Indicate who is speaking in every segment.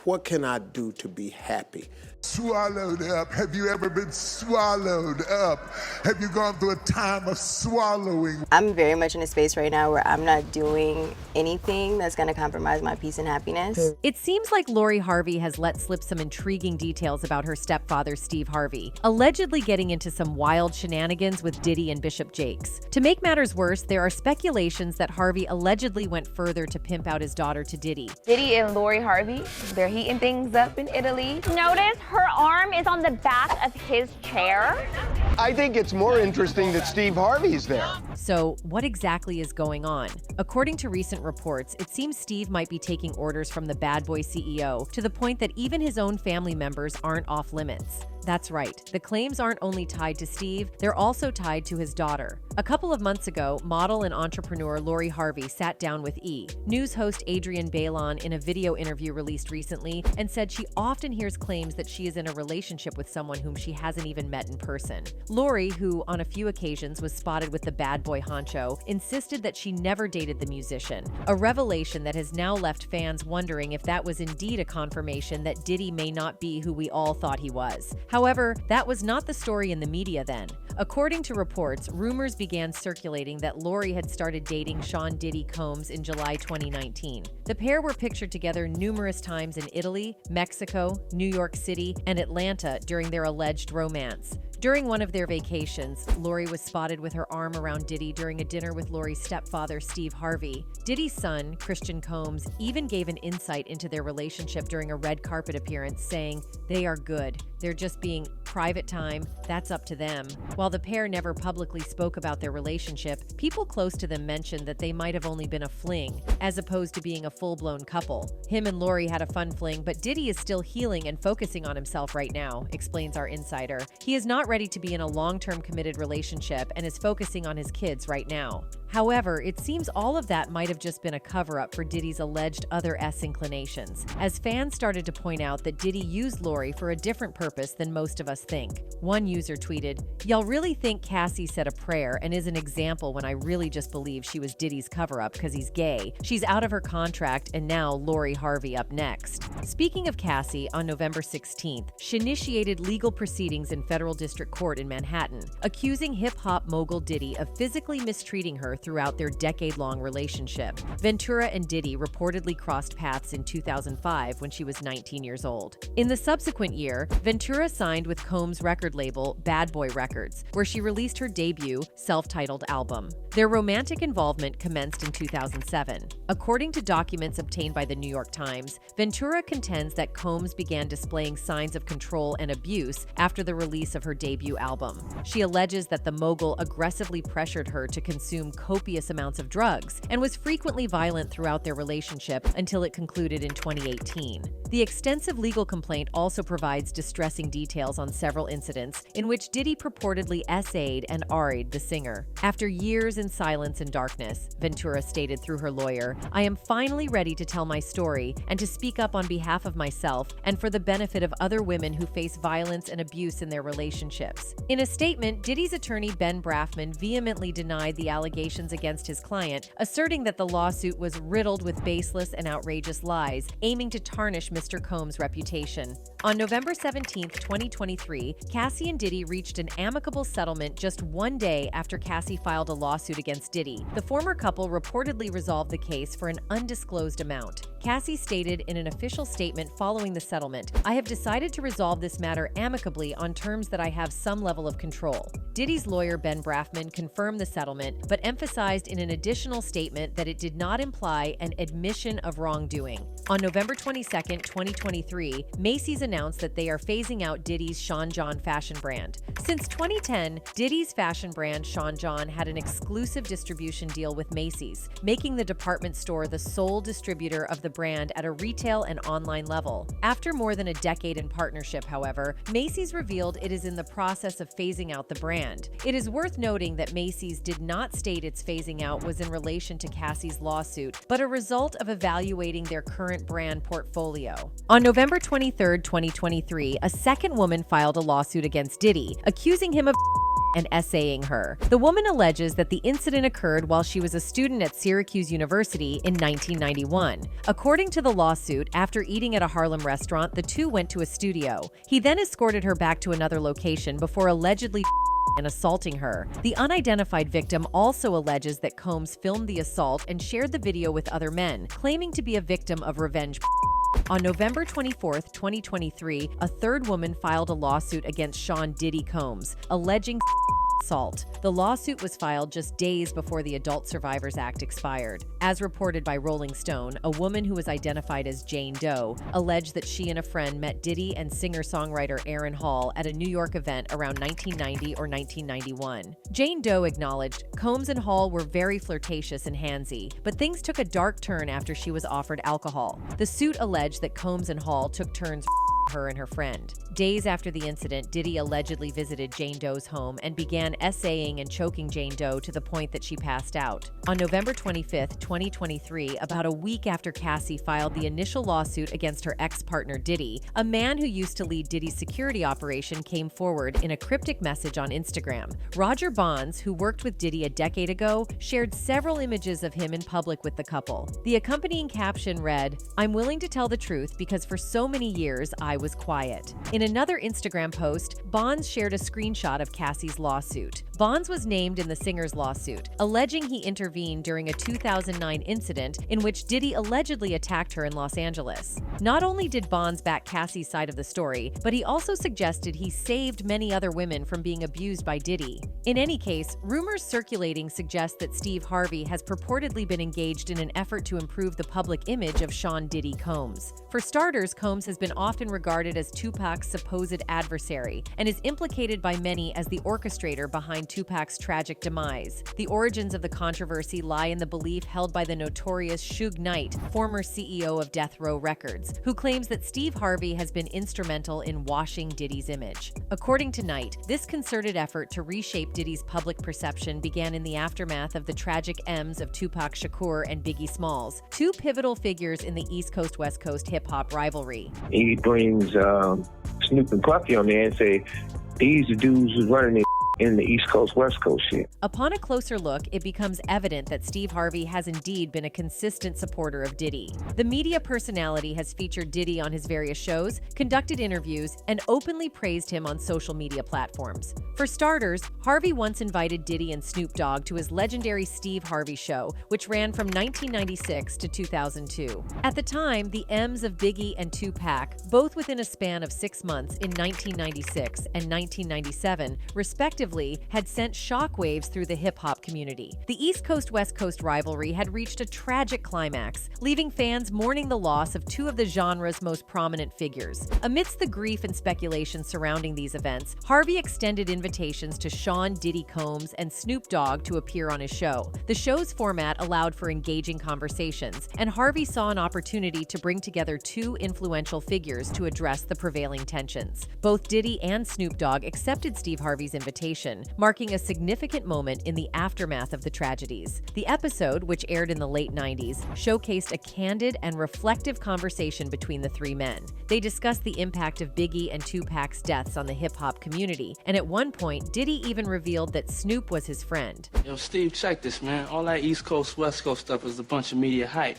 Speaker 1: What can I do to be happy?
Speaker 2: Swallowed up. Have you ever been swallowed up? Have you gone through a time of swallowing?
Speaker 3: I'm very much in a space right now where I'm not doing anything that's going to compromise my peace and happiness.
Speaker 4: It seems like Lori Harvey has let slip some intriguing details about her stepfather, Steve Harvey, allegedly getting into some wild shenanigans with Diddy and Bishop Jakes. To make matters worse, there are speculations that Harvey allegedly went further to pimp out his daughter to Diddy.
Speaker 5: Diddy and Lori Harvey, they're heating things up in Italy.
Speaker 6: Notice her arm is on the back of his chair.
Speaker 7: I think it's more interesting that Steve Harvey's there.
Speaker 4: So, what exactly is going on? According to recent reports, it seems Steve might be taking orders from the bad boy CEO to the point that even his own family members aren't off limits. That's right. The claims aren't only tied to Steve, they're also tied to his daughter. A couple of months ago, model and entrepreneur Lori Harvey sat down with E! News host Adrienne Bailon in a video interview released recently and said she often hears claims that she is in a relationship with someone whom she hasn't even met in person. Lori, who on a few occasions was spotted with the bad boy honcho, insisted that she never dated the musician, a revelation that has now left fans wondering if that was indeed a confirmation that Diddy may not be who we all thought he was. However, that was not the story in the media then. According to reports, rumors began circulating that Lori had started dating Sean Diddy Combs in July 2019. The pair were pictured together numerous times in Italy, Mexico, New York City, and Atlanta during their alleged romance. During one of their vacations, Lori was spotted with her arm around Diddy during a dinner with Lori's stepfather, Steve Harvey. Diddy's son, Christian Combs, even gave an insight into their relationship during a red carpet appearance, saying, "They are good. They're just being private time. That's up to them." While the pair never publicly spoke about their relationship, people close to them mentioned that they might have only been a fling, as opposed to being a full-blown couple. Him and Lori had a fun fling, but Diddy is still healing and focusing on himself right now, explains our insider. He is not ready to be in a long-term committed relationship and is focusing on his kids right now. However, it seems all of that might have just been a cover-up for Diddy's alleged other inclinations, as fans started to point out that Diddy used Lori for a different purpose than most of us think. One user tweeted, "Y'all really think Cassie said a prayer and is an example when I really just believe she was Diddy's cover-up because he's gay. She's out of her contract and now Lori Harvey up next." Speaking of Cassie, on November 16th, she initiated legal proceedings in federal district court in Manhattan, accusing hip-hop mogul Diddy of physically mistreating her throughout their decade-long relationship. Ventura and Diddy reportedly crossed paths in 2005 when she was 19 years old. In the subsequent year, Ventura signed with Combs' record label Bad Boy Records, where she released her debut, self-titled album. Their romantic involvement commenced in 2007. According to documents obtained by the New York Times, Ventura contends that Combs began displaying signs of control and abuse after the release of her debut album. She alleges that the mogul aggressively pressured her to consume copious amounts of drugs and was frequently violent throughout their relationship until it concluded in 2018. The extensive legal complaint also provides distressing details on several incidents in which Diddy purportedly essayed and RA'd the singer. After years in silence and darkness, Ventura stated through her lawyer, "I am finally ready to tell my story and to speak up on behalf of myself and for the benefit of other women who face violence and abuse in their relationships." In a statement, Diddy's attorney Ben Brafman vehemently denied the allegations against his client, asserting that the lawsuit was riddled with baseless and outrageous lies, aiming to tarnish Mr. Combs' reputation. On November 17, 2023, Cassie and Diddy reached an amicable settlement just one day after Cassie filed a lawsuit against Diddy. The former couple reportedly resolved the case for an undisclosed amount. Cassie stated in an official statement following the settlement, "I have decided to resolve this matter amicably on terms that I have some level of control." Diddy's lawyer Ben Brafman confirmed the settlement, but emphasized in an additional statement that it did not imply an admission of wrongdoing. On November 22, 2023, Macy's announced that they are phasing out Diddy's Sean John fashion brand. Since 2010, Diddy's fashion brand Sean John had an exclusive distribution deal with Macy's, making the department store the sole distributor of the brand at a retail and online level. After more than a decade in partnership, however, Macy's revealed it is in the process of phasing out the brand. It is worth noting that Macy's did not state its phasing out was in relation to Cassie's lawsuit, but a result of evaluating their current brand portfolio. On November 23, 2023, a second woman filed a lawsuit against Diddy, accusing him of and essaying her. The woman alleges that the incident occurred while she was a student at Syracuse University in 1991. According to the lawsuit, after eating at a Harlem restaurant, the two went to a studio. He then escorted her back to another location before allegedly and assaulting her. The unidentified victim also alleges that Combs filmed the assault and shared the video with other men, claiming to be a victim of revenge. On November 24, 2023, a third woman filed a lawsuit against Sean Diddy Combs, alleging assault. The lawsuit was filed just days before the Adult Survivors Act expired. As reported by Rolling Stone, a woman who was identified as Jane Doe alleged that she and a friend met Diddy and singer-songwriter Aaron Hall at a New York event around 1990 or 1991. Jane Doe acknowledged Combs and Hall were very flirtatious and handsy, but things took a dark turn after she was offered alcohol. The suit alleged that Combs and Hall took turns her and her friend. Days after the incident, Diddy allegedly visited Jane Doe's home and began essaying and choking Jane Doe to the point that she passed out. On November 25, 2023, about a week after Cassie filed the initial lawsuit against her ex-partner Diddy, a man who used to lead Diddy's security operation came forward in a cryptic message on Instagram. Roger Bonds, who worked with Diddy a decade ago, shared several images of him in public with the couple. The accompanying caption read, "I'm willing to tell the truth because for so many years I was quiet." In another Instagram post, Bonds shared a screenshot of Cassie's lawsuit. Bonds was named in the singer's lawsuit, alleging he intervened during a 2009 incident in which Diddy allegedly attacked her in Los Angeles. Not only did Bonds back Cassie's side of the story, but he also suggested he saved many other women from being abused by Diddy. In any case, rumors circulating suggest that Steve Harvey has purportedly been engaged in an effort to improve the public image of Sean Diddy Combs. For starters, Combs has been often regarded as Tupac's supposed adversary and is implicated by many as the orchestrator behind Tupac's tragic demise. The origins of the controversy lie in the belief held by the notorious Suge Knight, former CEO of Death Row Records, who claims that Steve Harvey has been instrumental in washing Diddy's image. According to Knight, this concerted effort to reshape Diddy's public perception began in the aftermath of the tragic M's of Tupac Shakur and Biggie Smalls, two pivotal figures in the East Coast-West Coast hip-hop rivalry.
Speaker 8: He brings Snoop and Puffy on there and say, these the dudes who's running it in the East Coast, West Coast shit.
Speaker 4: Upon a closer look, it becomes evident that Steve Harvey has indeed been a consistent supporter of Diddy. The media personality has featured Diddy on his various shows, conducted interviews, and openly praised him on social media platforms. For starters, Harvey once invited Diddy and Snoop Dogg to his legendary Steve Harvey Show, which ran from 1996 to 2002. At the time, the M's of Biggie and Tupac, both within a span of 6 months in 1996 and 1997, respectively, had sent shockwaves through the hip-hop community. The East Coast-West Coast rivalry had reached a tragic climax, leaving fans mourning the loss of two of the genre's most prominent figures. Amidst the grief and speculation surrounding these events, Harvey extended invitations to Sean Diddy Combs and Snoop Dogg to appear on his show. The show's format allowed for engaging conversations, and Harvey saw an opportunity to bring together two influential figures to address the prevailing tensions. Both Diddy and Snoop Dogg accepted Steve Harvey's invitation, marking a significant moment in the aftermath of the tragedies. The episode, which aired in the late 90s, showcased a candid and reflective conversation between the three men. They discussed the impact of Biggie and Tupac's deaths on the hip-hop community, and at one point, Diddy even revealed that Snoop was his friend.
Speaker 9: Yo, Steve, check this, man. All that East Coast, West Coast stuff is a bunch of media hype.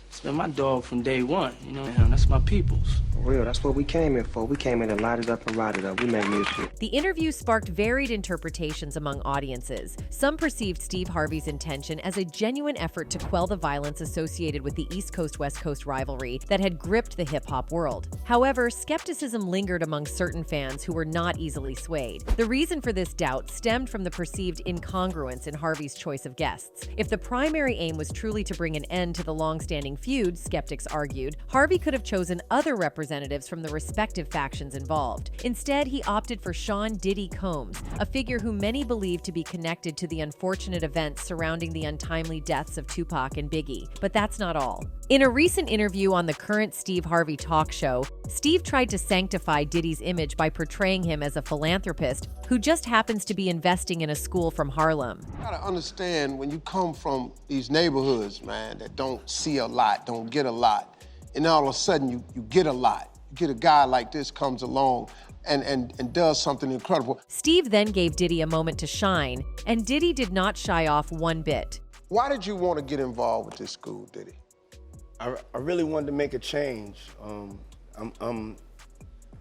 Speaker 9: It's been my dog from day one, you know, that's my peoples.
Speaker 7: For real, that's what we came here for. We came in to light it up and ride it up. We make music.
Speaker 4: The interview sparked varied interpretations among audiences. Some perceived Steve Harvey's intention as a genuine effort to quell the violence associated with the East Coast-West Coast rivalry that had gripped the hip-hop world. However, skepticism lingered among certain fans who were not easily swayed. The reason for this doubt stemmed from the perceived incongruence in Harvey's choice of guests. If the primary aim was truly to bring an end to the long-standing feud, skeptics argued, Harvey could have chosen other representatives from the respective factions involved. Instead, he opted for Sean Diddy Combs, a figure who many believe to be connected to the unfortunate events surrounding the untimely deaths of Tupac and Biggie. But that's not all. In a recent interview on the current Steve Harvey talk show, Steve tried to sanctify Diddy's image by portraying him as a philanthropist who just happens to be investing in a school from Harlem.
Speaker 10: You gotta understand, when you come from these neighborhoods, man, that don't see a lot, don't get a lot, and all of a sudden you get a lot. You get a guy like this comes along, and does something incredible.
Speaker 4: Steve then gave Diddy a moment to shine, and Diddy did not shy off one bit.
Speaker 10: Why did you want to get involved with this school, Diddy?
Speaker 7: I really wanted to make a change. I'm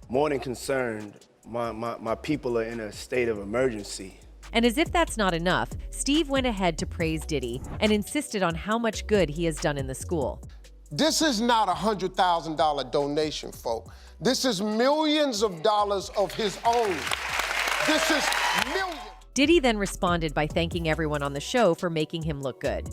Speaker 7: more than concerned. My people are in a state of emergency.
Speaker 4: And as if that's not enough, Steve went ahead to praise Diddy and insisted on how much good he has done in the school.
Speaker 10: This is not a $100,000 donation, folk. This is millions of dollars of his own. This is millions.
Speaker 4: Diddy then responded by thanking everyone on the show for making him look good.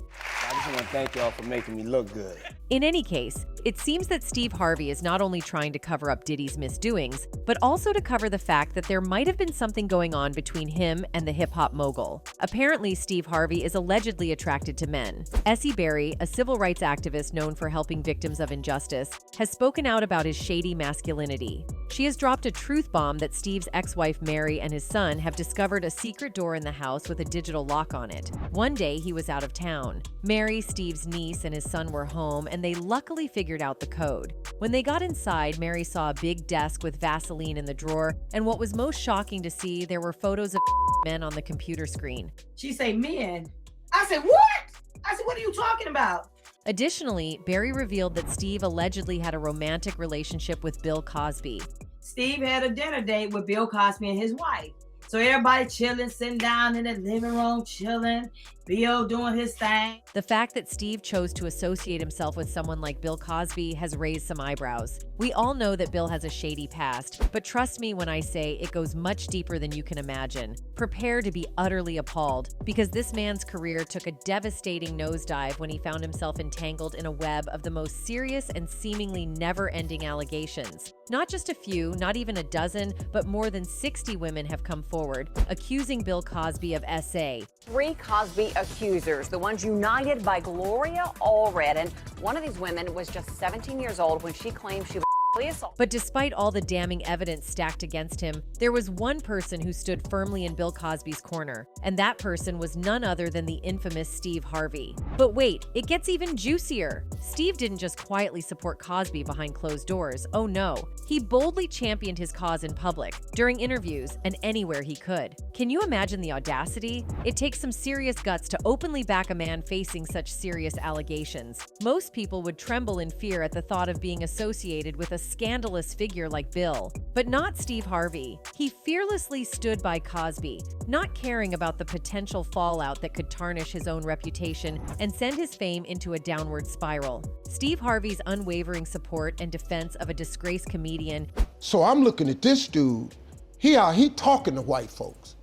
Speaker 7: I just want to thank y'all for making me look good.
Speaker 4: In any case, it seems that Steve Harvey is not only trying to cover up Diddy's misdoings, but also to cover the fact that there might have been something going on between him and the hip-hop mogul. Apparently, Steve Harvey is allegedly attracted to men. Essie Berry, a civil rights activist known for helping victims of injustice, has spoken out about his shady masculinity. She has dropped a truth bomb that Steve's ex-wife Mary and his son have discovered a secret door in the house with a digital lock on it. One day, he was out of town. Mary, Steve's niece, and his son were home, and they luckily figured out the code. When they got inside, Mary saw a big desk with Vaseline in the drawer, and what was most shocking to see, there were photos of men on the computer screen.
Speaker 11: She said, men. I said, what? I said, what are you talking about?
Speaker 4: Additionally, Berry revealed that Steve allegedly had a romantic relationship with Bill Cosby.
Speaker 11: Steve had a dinner date with Bill Cosby and his wife. So everybody chilling, sitting down in the living room, chilling, Bill doing his thing.
Speaker 4: The fact that Steve chose to associate himself with someone like Bill Cosby has raised some eyebrows. We all know that Bill has a shady past, but trust me when I say it goes much deeper than you can imagine. Prepare to be utterly appalled, because this man's career took a devastating nosedive when he found himself entangled in a web of the most serious and seemingly never-ending allegations. Not just a few, not even a dozen, but more than 60 women have come forward, accusing Bill Cosby of SA.
Speaker 12: 3 Cosby accusers, the ones united by Gloria Allred, and one of these women was just 17 years old when she claimed she was assaulted.
Speaker 4: But despite all the damning evidence stacked against him, there was one person who stood firmly in Bill Cosby's corner, and that person was none other than the infamous Steve Harvey. But wait, it gets even juicier. Steve didn't just quietly support Cosby behind closed doors. Oh no, he boldly championed his cause in public, during interviews, and anywhere he could. Can you imagine the audacity? It takes some serious guts to openly back a man facing such serious allegations. Most people would tremble in fear at the thought of being associated with a scandalous figure like Bill. But not Steve Harvey. He fearlessly stood by Cosby, not caring about the potential fallout that could tarnish his own reputation and send his fame into a downward spiral. Steve Harvey's unwavering support and defense of a disgraced comedian.
Speaker 10: So I'm looking at this dude, he talking to white folks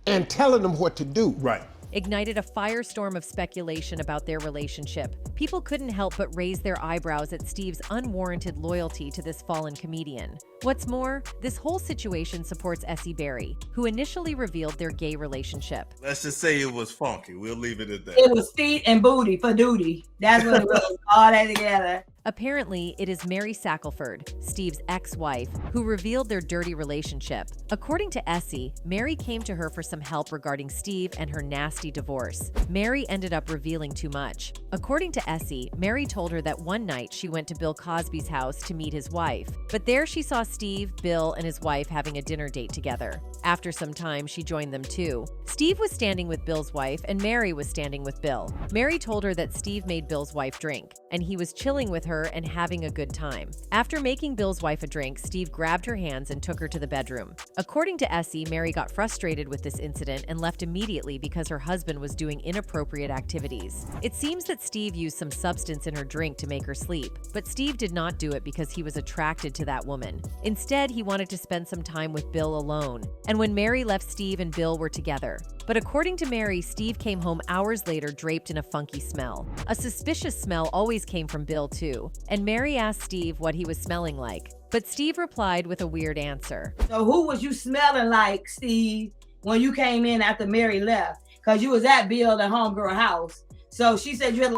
Speaker 10: and telling them what to do.
Speaker 2: Right.
Speaker 4: Ignited a firestorm of speculation about their relationship. People couldn't help but raise their eyebrows at Steve's unwarranted loyalty to this fallen comedian. What's more, this whole situation supports Essie Berry, who initially revealed their gay relationship.
Speaker 13: Let's just say it was funky. We'll leave it at that.
Speaker 11: It was feet and booty for duty. That's what it was, all that together.
Speaker 4: Apparently, it is Mary Shackelford, Steve's ex-wife, who revealed their dirty relationship. According to Essie, Mary came to her for some help regarding Steve and her nasty divorce. Mary ended up revealing too much. According to Essie, Mary told her that one night she went to Bill Cosby's house to meet his wife, but there she saw Steve, Bill, and his wife having a dinner date together. After some time, she joined them too. Steve was standing with Bill's wife, and Mary was standing with Bill. Mary told her that Steve made Bill's wife drink, and he was chilling with her and having a good time. After making Bill's wife a drink, Steve grabbed her hands and took her to the bedroom. According to Essie, Mary got frustrated with this incident and left immediately because her husband was doing inappropriate activities. It seems that Steve used some substance in her drink to make her sleep, but Steve did not do it because he was attracted to that woman. Instead, he wanted to spend some time with Bill alone, and when Mary left, Steve and Bill were together. But according to Mary, Steve came home hours later draped in a funky smell. A suspicious smell always came from Bill too, and Mary asked Steve what he was smelling like. But Steve replied with a weird answer.
Speaker 11: So who was you smelling like, Steve, when you came in after Mary left? Because you was at Bill and homegirl house. So she said you had a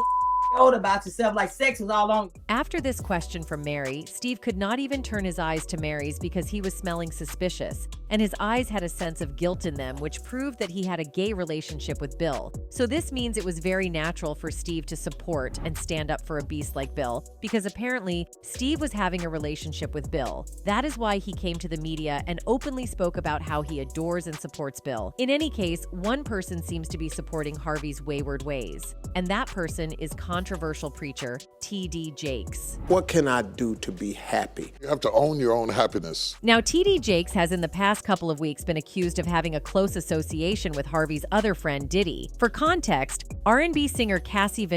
Speaker 11: old about yourself, like sex was all on.
Speaker 4: After this question from Mary, Steve could not even turn his eyes to Mary's because he was smelling suspicious, and his eyes had a sense of guilt in them, which proved that he had a gay relationship with Bill. So this means it was very natural for Steve to support and stand up for a beast like Bill, because apparently Steve was having a relationship with Bill. That is why he came to the media and openly spoke about how he adores and supports Bill. In any case, one person seems to be supporting Harvey's wayward ways, and that person is controversial preacher T.D. Jakes.
Speaker 1: What can I do to be happy?
Speaker 2: You have to own your own happiness.
Speaker 4: Now, T.D. Jakes has in the past couple of weeks been accused of having a close association with Harvey's other friend, Diddy. For context, R&B singer Cassie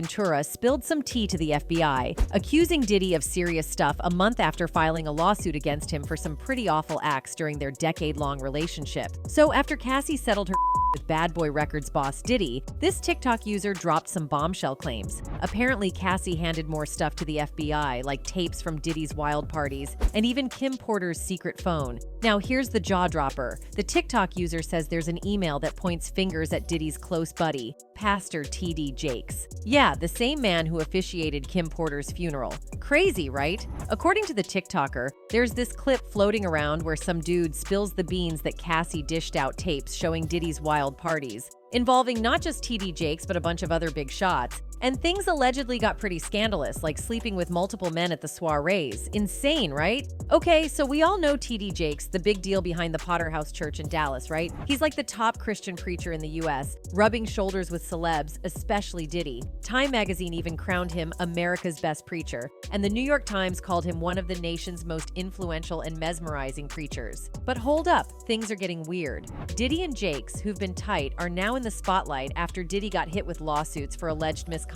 Speaker 4: spilled some tea to the FBI, accusing Diddy of serious stuff a month after filing a lawsuit against him for some pretty awful acts during their decade-long relationship. So after Cassie settled her with Bad Boy Records boss Diddy, this TikTok user dropped some bombshell claims. Apparently, Cassie handed more stuff to the FBI, like tapes from Diddy's wild parties, and even Kim Porter's secret phone. Now, here's the jaw dropper. The TikTok user says there's an email that points fingers at Diddy's close buddy, Pastor T.D. Jakes. Yeah, the same man who officiated Kim Porter's funeral. Crazy, right? According to the TikToker, there's this clip floating around where some dude spills the beans that Cassie dished out tapes showing Diddy's wild parties, involving not just T.D. Jakes but a bunch of other big shots. And things allegedly got pretty scandalous, like sleeping with multiple men at the soirees. Insane, right? Okay, so we all know T.D. Jakes, the big deal behind the Potter House Church in Dallas, right? He's like the top Christian preacher in the U.S., rubbing shoulders with celebs, especially Diddy. Time magazine even crowned him America's best preacher, and the New York Times called him one of the nation's most influential and mesmerizing preachers. But hold up, things are getting weird. Diddy and Jakes, who've been tight, are now in the spotlight after Diddy got hit with lawsuits for alleged misconduct.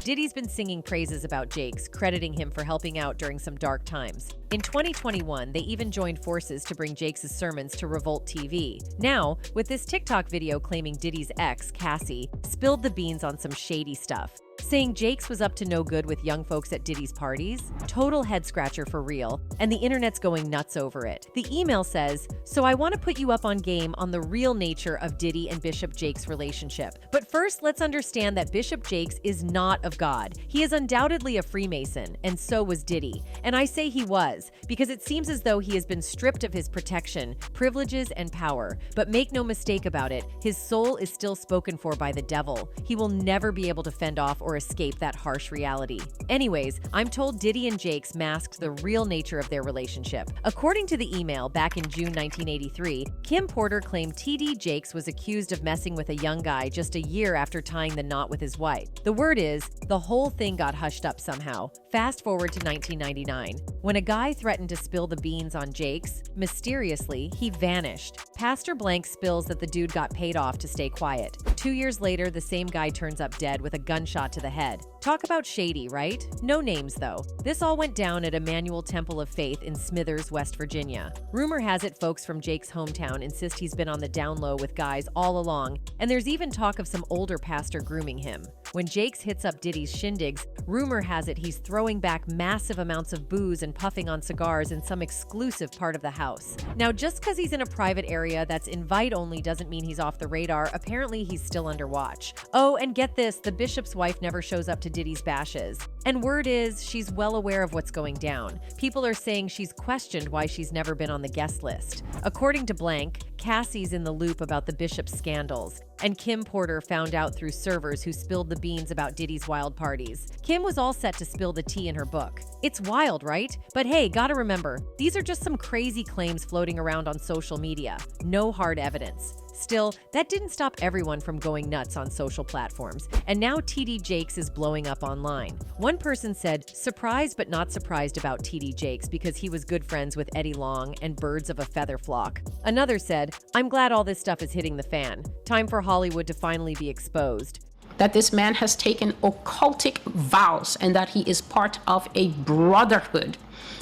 Speaker 4: Diddy's been singing praises about Jakes, crediting him for helping out during some dark times. In 2021, they even joined forces to bring Jakes' sermons to Revolt TV. Now, with this TikTok video claiming Diddy's ex, Cassie, spilled the beans on some shady stuff, saying Jakes was up to no good with young folks at Diddy's parties. Total head scratcher for real, and the internet's going nuts over it. The email says, "So I want to put you up on game on the real nature of Diddy and Bishop Jakes' relationship. But first, let's understand that Bishop Jakes is not of God. He is undoubtedly a Freemason, and so was Diddy. And I say he was, because it seems as though he has been stripped of his protection, privileges, and power. But make no mistake about it, his soul is still spoken for by the devil. He will never be able to fend off or escape that harsh reality." Anyways, I'm told Diddy and Jakes masked the real nature of their relationship. According to the email, back in June 1983, Kim Porter claimed T.D. Jakes was accused of messing with a young guy just a year after tying the knot with his wife. The word is, the whole thing got hushed up somehow. Fast forward to 1999. When a guy threatened to spill the beans on Jakes, mysteriously, he vanished. Pastor Blank spills that the dude got paid off to stay quiet. 2 years later, the same guy turns up dead with a gunshot to the head. Talk about shady, right? No names, though. This all went down at Emmanuel Temple of Faith in Smithers, West Virginia. Rumor has it folks from Jake's hometown insist he's been on the down low with guys all along, and there's even talk of some older pastor grooming him. When Jakes hits up Diddy's shindigs, rumor has it he's throwing back massive amounts of booze and puffing on cigars in some exclusive part of the house. Now, just because he's in a private area that's invite only doesn't mean he's off the radar. Apparently, he's still under watch. Oh, and get this, the bishop's wife never shows up to Diddy's bashes. And word is, she's well aware of what's going down. People are saying she's questioned why she's never been on the guest list. According to Blank, Cassie's in the loop about the bishop's scandals, and Kim Porter found out through servers who spilled the beans about Diddy's wild parties. Kim was all set to spill the tea in her book. It's wild, right? But hey, gotta remember, these are just some crazy claims floating around on social media. No hard evidence. Still, that didn't stop everyone from going nuts on social platforms, and now T.D. Jakes is blowing up online. One person said, surprised but not surprised about T.D. Jakes because he was good friends with Eddie Long and birds of a feather flock. Another said, I'm glad all this stuff is hitting the fan. Time for Hollywood to finally be exposed.
Speaker 14: That this man has taken occultic vows and that he is part of a brotherhood,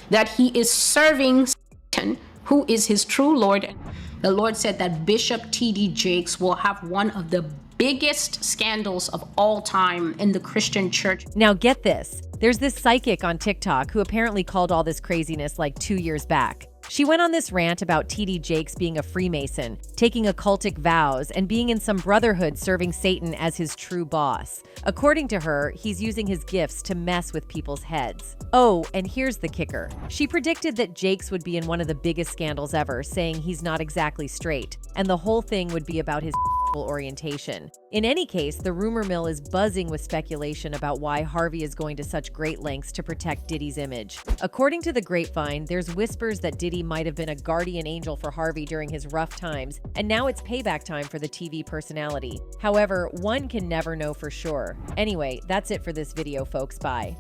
Speaker 14: that he is serving Satan, who is his true Lord. The Lord said that Bishop T.D. Jakes will have one of the biggest scandals of all time in the Christian church.
Speaker 4: Now get this. There's this psychic on TikTok who apparently called all this craziness like 2 years back. She went on this rant about T.D. Jakes being a Freemason, taking occultic vows, and being in some brotherhood serving Satan as his true boss. According to her, he's using his gifts to mess with people's heads. Oh, and here's the kicker. She predicted that Jakes would be in one of the biggest scandals ever, saying he's not exactly straight, and the whole thing would be about his orientation. In any case, the rumor mill is buzzing with speculation about why Harvey is going to such great lengths to protect Diddy's image. According to the grapevine, there's whispers that Diddy might have been a guardian angel for Harvey during his rough times, and now it's payback time for the TV personality. However, one can never know for sure. Anyway, that's it for this video, folks. Bye.